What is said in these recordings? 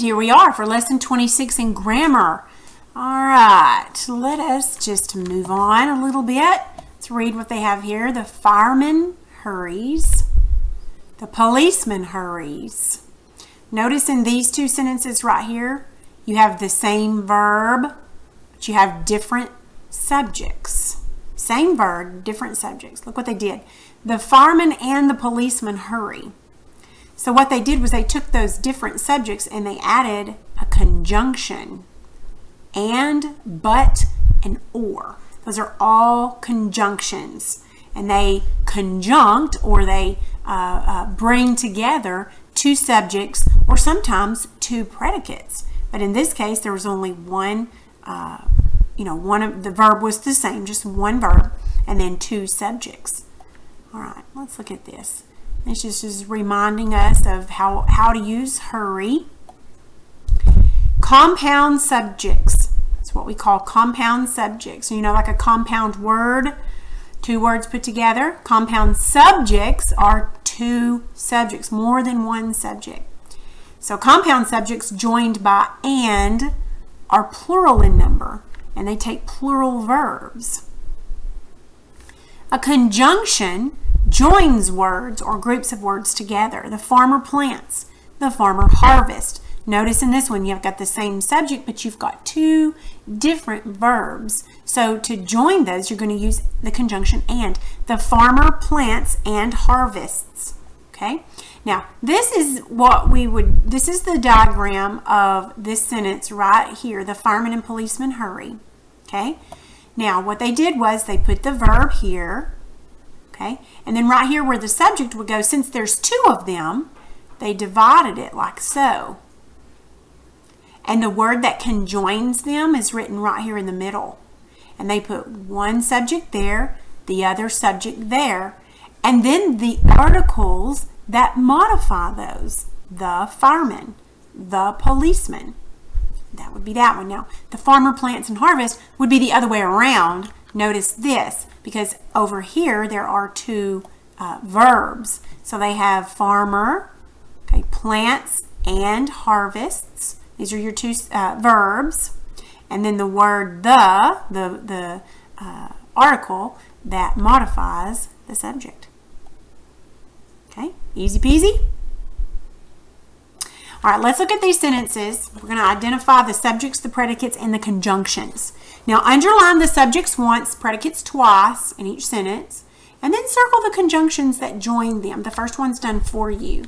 here we are for lesson 26 in grammar. All right, let us just move on a little bit. Let's read what they have here. The fireman hurries. The policeman hurries. Notice in these two sentences right here, you have the same verb, but you have different subjects. Same verb, different subjects. Look what they did. The fireman and the policeman hurry. So what they did was they took those different subjects and they added a conjunction. And, but, and or. Those are all conjunctions. And they conjunct, or they bring together two subjects, or sometimes two predicates. But in this case, there was only one, one of the verb was the same, just one verb, and then two subjects. All right, let's look at this. This just reminding us of how to use hurry. Compound subjects. That's what we call compound subjects. You know, like a compound word, two words put together. Compound subjects are two subjects, more than one subject. So compound subjects joined by and are plural in number, and they take plural verbs. A conjunction joins words or groups of words together. The farmer plants, the farmer harvests. Notice in this one you've got the same subject, but you've got two different verbs. So to join those, you're going to use the conjunction and. The farmer plants and harvests. Okay? Now, this is the diagram of this sentence right here. The fireman and policeman hurry. Okay? Now, what they did was they put the verb here. Okay? And then right here where the subject would go, since there's two of them, they divided it like so. And the word that conjoins them is written right here in the middle. And they put one subject there, the other subject there, and then the articles that modify those. The fireman, the policeman. That would be that one. Now, the farmer plants and harvests would be the other way around. Notice this, because over here there are two verbs. So they have farmer, okay, plants and harvests. These are your two verbs. And then the word the article that modifies the subject. Okay, easy peasy. All right, let's look at these sentences. We're going to identify the subjects, the predicates, and the conjunctions. Now, underline the subjects once, predicates twice in each sentence, and then circle the conjunctions that join them. The first one's done for you.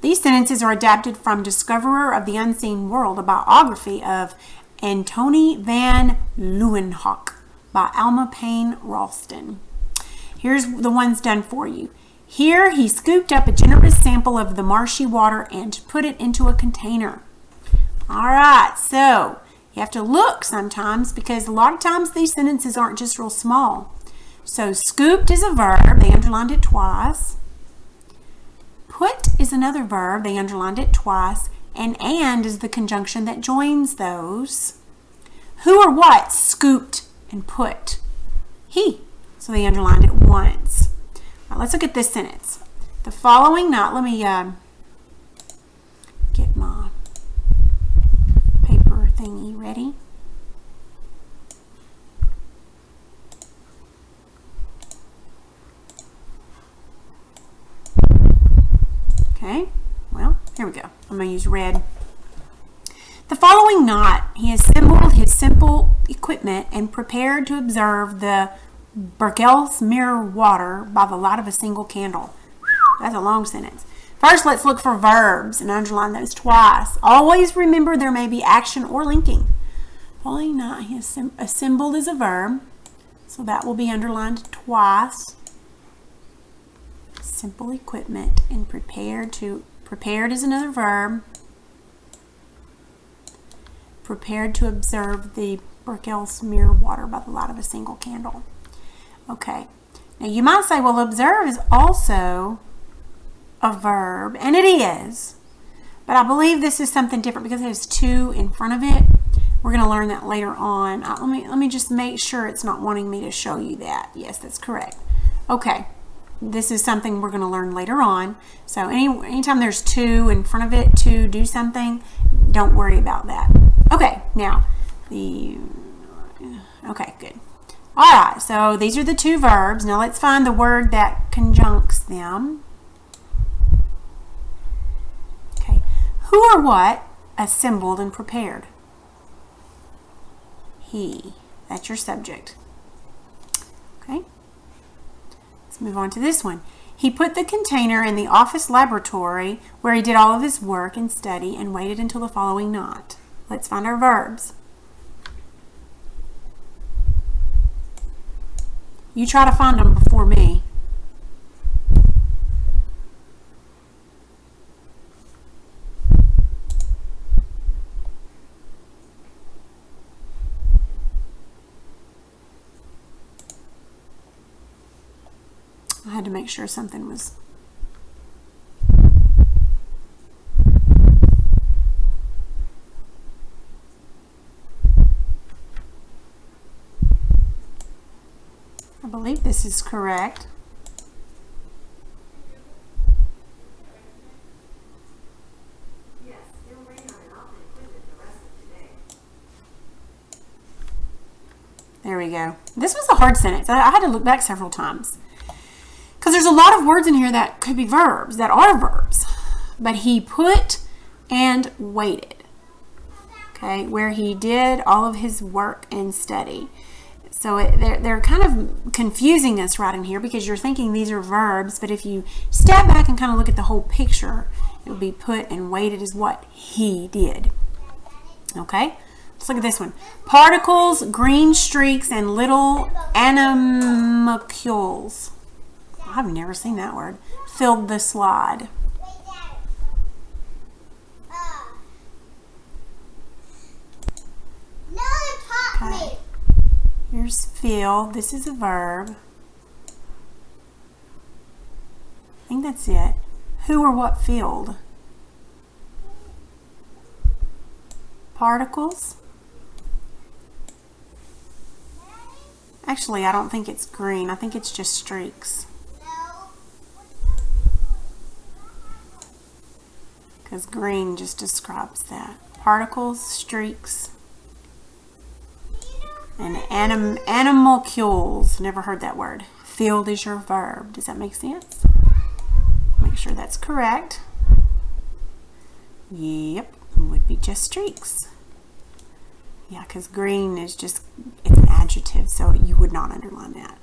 These sentences are adapted from Discoverer of the Unseen World, a biography of Antonie van Leeuwenhoek by Alma Payne Ralston. Here's the ones done for you. Here he scooped up a generous sample of the marshy water and put it into a container. All right, so you have to look sometimes because a lot of times these sentences aren't just real small. So scooped is a verb, they underlined it twice. Put is another verb, they underlined it twice. And is the conjunction that joins those. Who or what scooped and put? He. So they underlined it once. All right, let's look at this sentence. The following night, let me get my paper thingy ready. Okay, well, here we go. I'm going to use red. The following night, he assembled his simple equipment and prepared to observe the Bergelsmeer water by the light of a single candle. That's a long sentence. First, let's look for verbs and underline those twice. Always remember there may be action or linking. Following night, he assembled is a verb, so that will be underlined twice. Simple equipment and prepared is another verb. Prepared to observe the Bergelsmeer water by the light of a single candle. Okay. Now you might say, well, observe is also a verb, and it is. But I believe this is something different because it has two in front of it. We're going to learn that later on. Let me just make sure it's not wanting me to show you that. Yes, that's correct. Okay. this is something we're going to learn later on. So anytime there's to in front of it, to do something, don't worry about that. Okay, now okay, good. All right, so these are the two verbs. Now let's find the word that conjuncts them. Okay, who or what assembled and prepared? He. That's your subject. Okay. Let's move on to this one. He put the container in the office laboratory where he did all of his work and study and waited until the following night. Let's find our verbs. You try to find them before me. I had to make sure something was... I believe this is correct. Yes, they're waiting on an open equipment the rest of today. There we go. This was a hard sentence. I had to look back several times. Because there's a lot of words in here that could be verbs, that are verbs. But he put and waited. Okay, where he did all of his work and study. So they're kind of confusing us right in here because you're thinking these are verbs, but if you step back and kind of look at the whole picture, it would be put and waited is what he did. Okay, let's look at this one. Particles, green streaks, and little animalcules. I've never seen that word. Filled the slide. Okay. Here's fill. This is a verb. I think that's it. Who or what filled? Particles. Actually, I don't think it's green. I think it's just streaks. Because green just describes that. Particles, streaks, and animalcules. Never heard that word. Filled is your verb. Does that make sense? Make sure that's correct. Yep, it would be just streaks. Yeah, because green is just, it's an adjective, so you would not underline that.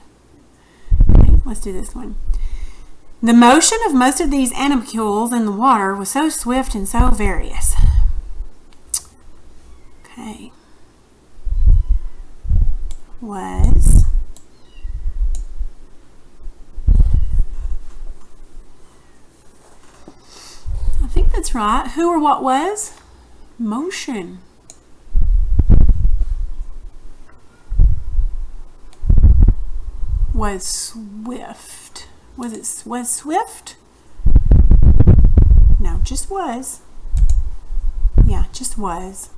Okay, let's do this one. The motion of most of these animalcules in the water was so swift and so various. Okay. Was. I think that's right. Who or what was? Motion. Was swift. Was swift? No, just was. Yeah, just was.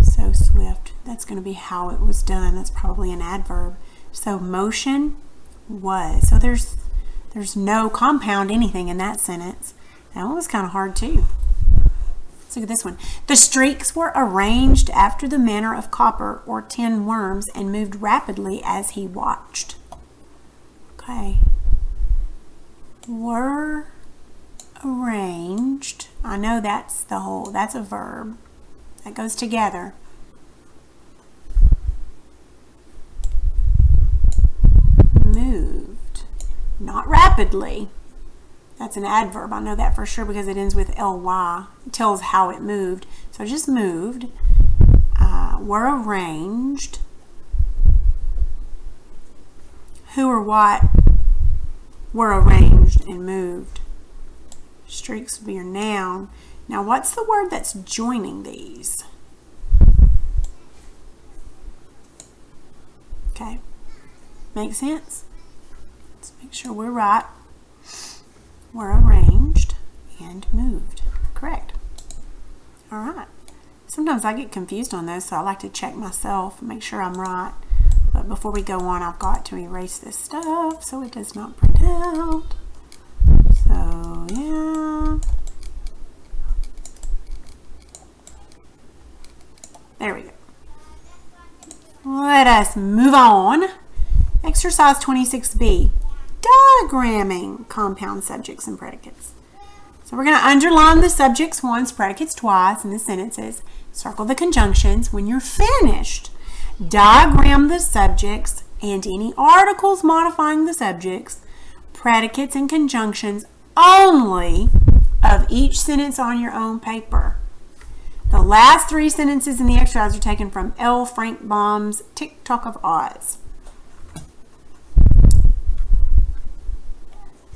So swift. That's going to be how it was done. That's probably an adverb. So motion was. So there's no compound anything in that sentence. That one was kind of hard too. Let's look at this one. The streaks were arranged after the manner of copper or tin worms and moved rapidly as he watched. Okay. Were arranged. I know that's a verb. That goes together. Moved. Not rapidly. That's an adverb. I know that for sure because it ends with ly. It tells how it moved. So just moved. Were arranged. Who or what were arranged and moved. Streaks would be your noun. Now what's the word that's joining these? Okay. Make sense? Let's make sure we're right. Were arranged and moved. Correct. All right. Sometimes I get confused on those, so I like to check myself and make sure I'm right. But before we go on, I've got to erase this stuff so it does not print out. So, yeah. There we go. Let us move on. Exercise 26B, diagramming compound subjects and predicates. So we're going to underline the subjects once, predicates twice in the sentences. Circle the conjunctions. When you're finished, diagram the subjects and any articles modifying the subjects, predicates, and conjunctions only of each sentence on your own paper. The last 3 sentences in the exercise are taken from L. Frank Baum's TikTok of Oz.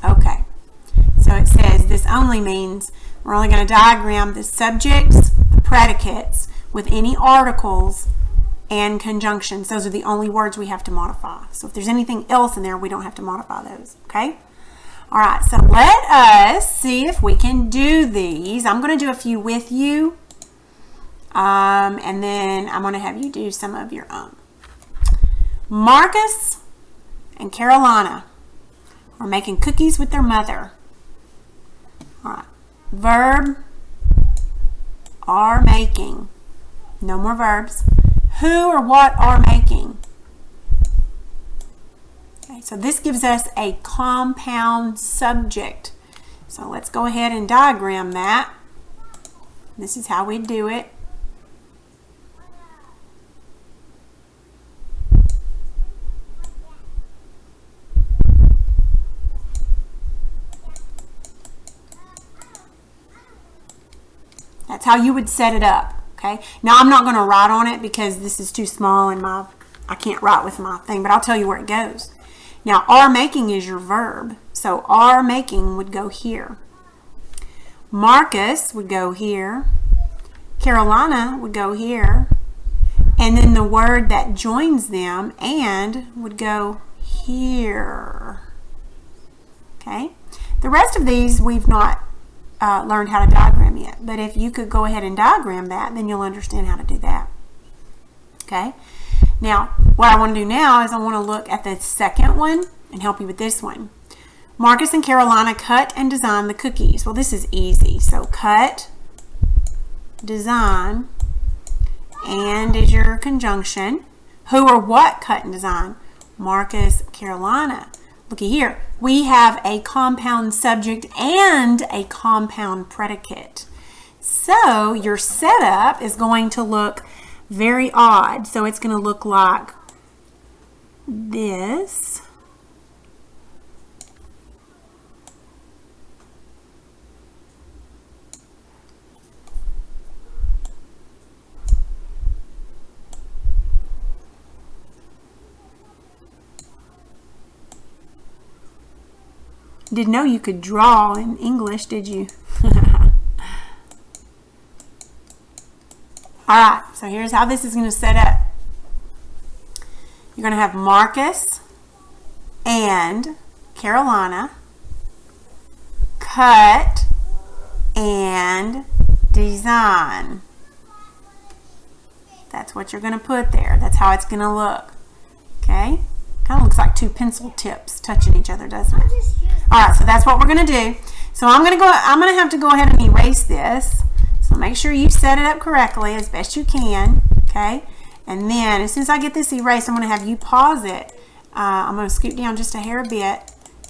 Okay, so it says this only means we're only going to diagram the subjects, the predicates, with any articles and conjunctions. Those are the only words we have to modify. So if there's anything else in there, we don't have to modify those, okay? All right, so let us see if we can do these. I'm going to do a few with you. And then I'm going to have you do some of your own. Marcus and Carolina are making cookies with their mother. All right. Verb, are making. No more verbs. Who or what are making? Okay, so this gives us a compound subject. So let's go ahead and diagram that. This is how we do it. That's how you would set it up, okay? Now, I'm not going to write on it because this is too small and I can't write with my thing, but I'll tell you where it goes. Now, are making is your verb, so are making would go here. Marcus would go here. Carolina would go here. And then the word that joins them, and, would go here. Okay? The rest of these we've not learned how to diagram yet, but if you could go ahead and diagram that, then you'll understand how to do that. Okay? Now, what I want to do now is I want to look at the second one and help you with this one. Marcus and Carolina cut and design the cookies. Well, this is easy. So cut, design, and is your conjunction. Who or what cut and design? Marcus, Carolina. Looky here. We have a compound subject and a compound predicate. So your setup is going to look very odd. So it's going to look like this. Didn't know you could draw in English, did you? Alright, so here's how this is going to set up. You're going to have Marcus and Carolina cut and design. That's what you're going to put there. That's how it's going to look. Okay? Kind of looks like two pencil tips touching each other, doesn't it? All right, so that's what we're going to do. So I'm going to have to go ahead and erase this. So make sure you set it up correctly as best you can, okay? And then as soon as I get this erased, I'm going to have you pause it. I'm going to scoot down just a hair bit,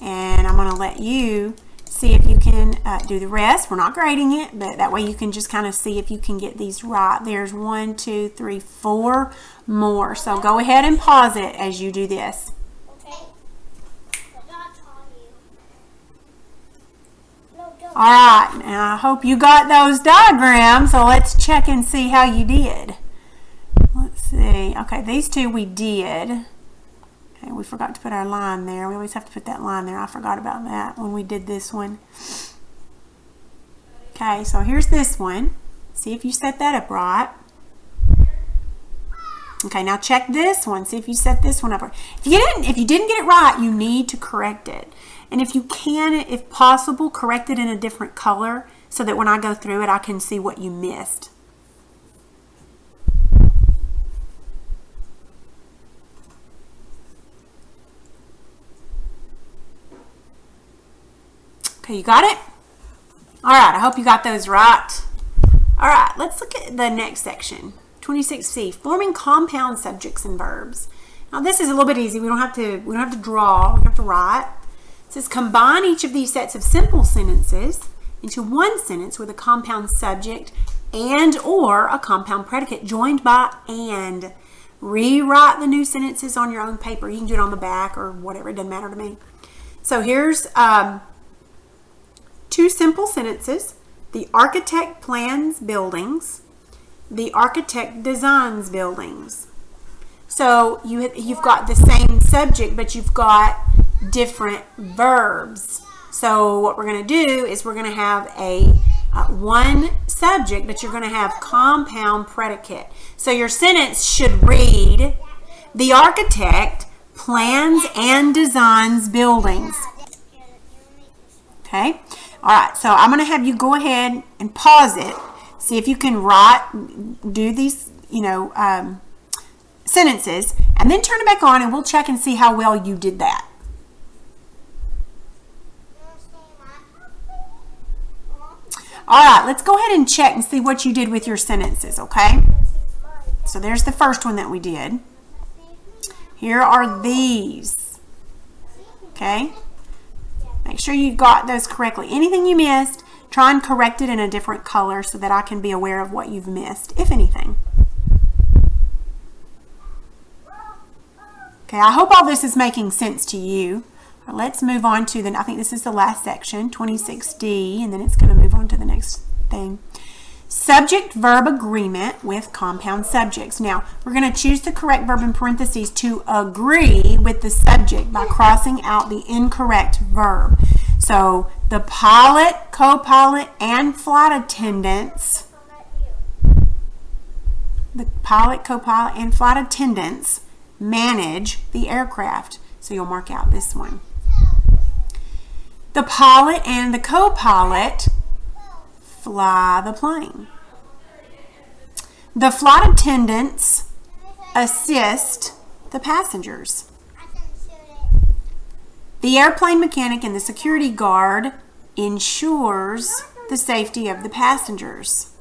and I'm going to let you see if you can do the rest. We're not grading it, but that way you can just kind of see if you can get these right. There's 1, 2, 3, 4 more. So go ahead and pause it as you do this. All right, now I hope you got those diagrams, so let's check and see how you did. Let's see. Okay, these two we did. Okay, we forgot to put our line there. We always have to put that line there. I forgot about that when we did this one. Okay, so here's this one. See if you set that up right. Okay, now check this one. See if you set this one up right. If you didn't get it right, you need to correct it. And if you can, if possible, correct it in a different color so that when I go through it, I can see what you missed. Okay, you got it? All right, I hope you got those right. All right, let's look at the next section, 26C, forming compound subjects and verbs. Now this is a little bit easy. We don't have to draw, we don't have to write. It says combine each of these sets of simple sentences into one sentence with a compound subject and or a compound predicate joined by and. Rewrite the new sentences on your own paper. You can do it on the back or whatever. It doesn't matter to me. So here's two simple sentences. The architect plans buildings. The architect designs buildings. So you've got the same subject, but you've got different verbs. So what we're going to do is we're going to have a one subject, but you're going to have compound predicate. So your sentence should read, the architect plans and designs buildings. Okay? All right, so I'm going to have you go ahead and pause it. See if you can do these, sentences, and then turn it back on and we'll check and see how well you did that. All right, let's go ahead and check and see what you did with your sentences, okay? So there's the first one that we did. Here are these, okay? Make sure you got those correctly. Anything you missed, try and correct it in a different color so that I can be aware of what you've missed, if anything. Okay, I hope all this is making sense to you. Let's move on to I think this is the last section, 26D, and then it's going to move on to the next thing. Subject-verb agreement with compound subjects. Now, we're going to choose the correct verb in parentheses to agree with the subject by crossing out the incorrect verb. So, the pilot, co-pilot, and flight attendants, manage the aircraft. So, you'll mark out this one. The pilot and the co-pilot fly the plane. The flight attendants assist the passengers. The airplane mechanic and the security guard ensures the safety of the passengers.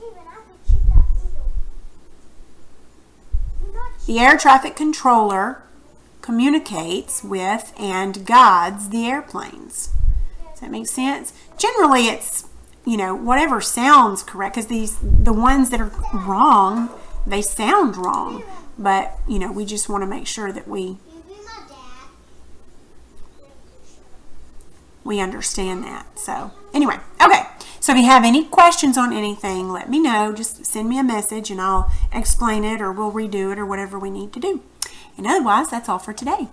The air traffic controller communicates with and guides the airplanes. Does that make sense? Generally, it's, whatever sounds correct, because the ones that are wrong, they sound wrong. But, we just want to make sure that we understand that. So, anyway, okay. So, if you have any questions on anything, let me know. Just send me a message and I'll explain it, or we'll redo it, or whatever we need to do. And otherwise, that's all for today.